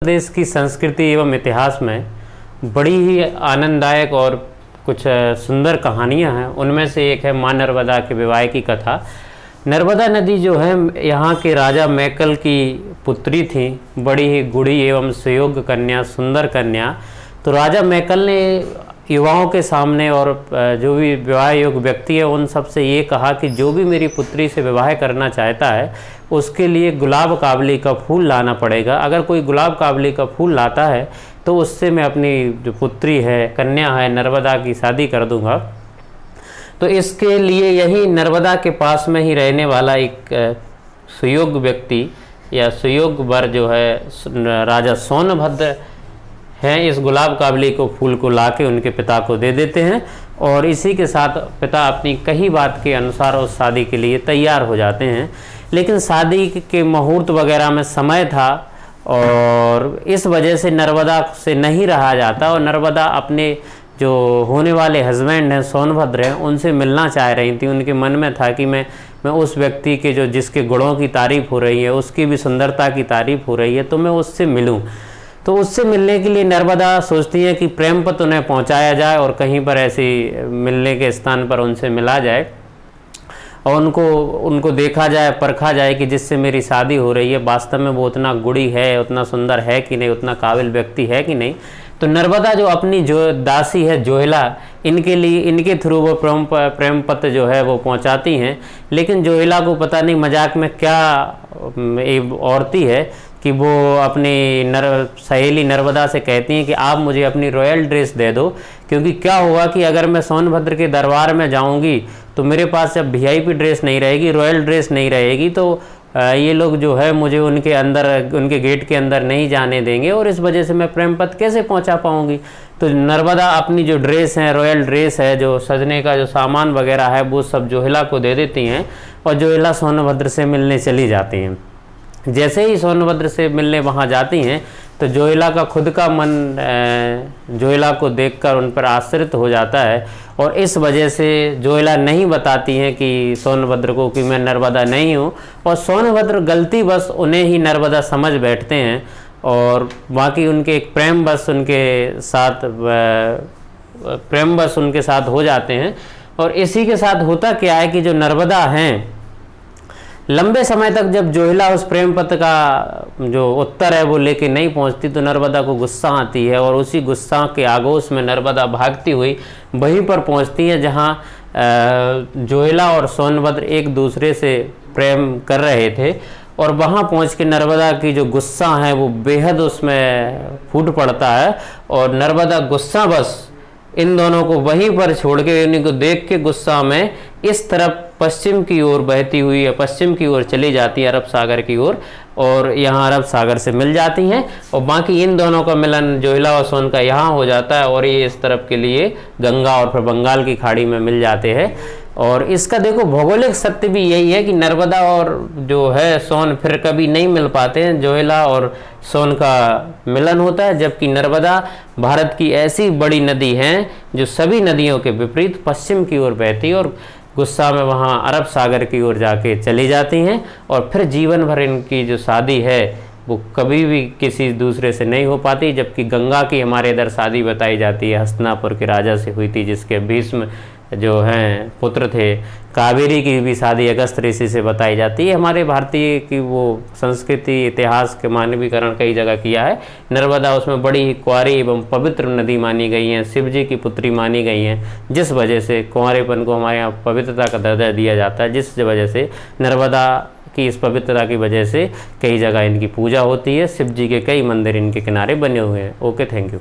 देश की संस्कृति एवं इतिहास में बड़ी ही आनंददायक और कुछ सुंदर कहानियां हैं। उनमें से एक है माँ नर्मदा के विवाह की कथा। नर्मदा नदी जो है यहाँ के राजा मैकल की पुत्री थी, बड़ी ही गुणी एवं सुयोग्य कन्या, सुंदर कन्या। तो राजा मैकल ने युवाओं के सामने और जो भी विवाह योग्य व्यक्ति है उन सब से ये कहा कि जो भी मेरी पुत्री से विवाह करना चाहता है उसके लिए गुलाब काबली का फूल लाना पड़ेगा। अगर कोई गुलाब काबली का फूल लाता है तो उससे मैं अपनी जो पुत्री है, कन्या है, नर्मदा की शादी कर दूंगा। तो इसके लिए यही नर्मदा के पास में ही रहने वाला एक सुयोग्य व्यक्ति या सुयोग्य वर जो है राजा सोनभद्र हैं, इस गुलाब काबली को फूल को लाके उनके पिता को दे देते हैं और इसी के साथ पिता अपनी कही बात के अनुसार उस शादी के लिए तैयार हो जाते हैं। लेकिन शादी के मुहूर्त वगैरह में समय था और इस वजह से नर्मदा से नहीं रहा जाता और नर्मदा अपने जो होने वाले हस्बैंड हैं सोनभद्र हैं उनसे मिलना चाह रही थी। उनके मन में था कि मैं उस व्यक्ति के जो जिसके गुणों की तारीफ़ हो रही है, उसकी भी सुंदरता की तारीफ़ हो रही है, तो मैं उससे मिलूं। तो उससे मिलने के लिए नर्मदा सोचती है कि प्रेम पत्र उन्हें पहुंचाया जाए और कहीं पर ऐसी मिलने के स्थान पर उनसे मिला जाए और उनको देखा जाए, परखा जाए कि जिससे मेरी शादी हो रही है वास्तव में वो उतना गुणी है, उतना सुंदर है कि नहीं, उतना काबिल व्यक्ति है कि नहीं। तो नर्मदा जो अपनी जो दासी है जोहिला, इनके लिए इनके थ्रू वो प्रेम पत्र जो है वो पहुंचाती हैं। लेकिन जोहिला को पता नहीं मजाक में क्या औरती है कि वो अपनी सहेली नर्मदा से कहती हैं कि आप मुझे अपनी रॉयल ड्रेस दे दो, क्योंकि क्या हुआ कि अगर मैं सोनभद्र के दरबार में जाऊंगी तो मेरे पास जब वीआईपी ड्रेस नहीं रहेगी, रॉयल ड्रेस नहीं रहेगी, तो ये लोग जो है मुझे उनके अंदर, उनके गेट के अंदर नहीं जाने देंगे और इस वजह से मैं प्रेम पत्र कैसे पहुंचा पाऊंगी। तो नर्मदा अपनी जो ड्रेस है, रॉयल ड्रेस है, जो सजने का जो सामान वगैरह है, वो सब जोहिला को दे देती हैं और जोहिला सोनभद्र से मिलने चली जाती हैं। जैसे ही सोनभद्र से मिलने वहाँ जाती हैं तो जोहिला का खुद का मन जोहिला को देखकर उन पर आश्रित हो जाता है और इस वजह से जोहिला नहीं बताती हैं कि सोनभद्र को कि मैं नर्मदा नहीं हूँ और सोनभद्र गलती बस उन्हें ही नर्मदा समझ बैठते हैं और बाकी उनके एक प्रेम बस उनके साथ हो जाते हैं। और इसी के साथ होता क्या है कि जो नर्मदा हैं, लंबे समय तक जब जोहिला उस प्रेम पत्र का जो उत्तर है वो लेके नहीं पहुंचती तो नर्मदा को गुस्सा आती है और उसी गुस्सा के आगोश में नर्मदा भागती हुई वहीं पर पहुंचती है जहां जोहिला और सोनभद्र एक दूसरे से प्रेम कर रहे थे और वहां पहुंच के नर्मदा की जो गुस्सा है वो बेहद उसमें फूट पड़ता है और नर्मदा गुस्सा बस इन दोनों को वहीं पर छोड़ के, उन्हीं को देख के गुस्सा में इस तरफ पश्चिम की ओर बहती हुई या पश्चिम की ओर चली जाती है, अरब सागर की ओर, और यहाँ अरब सागर से मिल जाती हैं और बाकी इन दोनों का मिलन जोहिला और सोन का यहाँ हो जाता है और ये इस तरफ के लिए गंगा और फिर बंगाल की खाड़ी में मिल जाते हैं। और इसका देखो भौगोलिक सत्य भी यही है कि नर्मदा और जो है सोन फिर कभी नहीं मिल पाते हैं, जोहिला और सोन का मिलन होता है, जबकि नर्मदा भारत की ऐसी बड़ी नदी है जो सभी नदियों के विपरीत पश्चिम की ओर बहती है और गुस्सा में वहाँ अरब सागर की ओर जाके चली जाती हैं और फिर जीवन भर इनकी जो शादी है वो कभी भी किसी दूसरे से नहीं हो पाती। जबकि गंगा की हमारे इधर शादी बताई जाती है, हस्तिनापुर के राजा से हुई थी जिसके भीष्म जो हैं पुत्र थे। कावेरी की भी शादी अगस्त ऋषि से बताई जाती है। हमारे भारतीय की वो संस्कृति इतिहास के मानवीकरण कई जगह किया है। नर्मदा उसमें बड़ी ही कुंवारी एवं पवित्र नदी मानी गई हैं, शिव जी की पुत्री मानी गई हैं, जिस वजह से कुंवारेपन को हमारे यहाँ पवित्रता का दर्जा दिया जाता है, जिस वजह से नर्मदा की इस पवित्रता की वजह से कई जगह इनकी पूजा होती है। शिव जी के कई मंदिर इनके किनारे बने हुए हैं। Okay, thank you.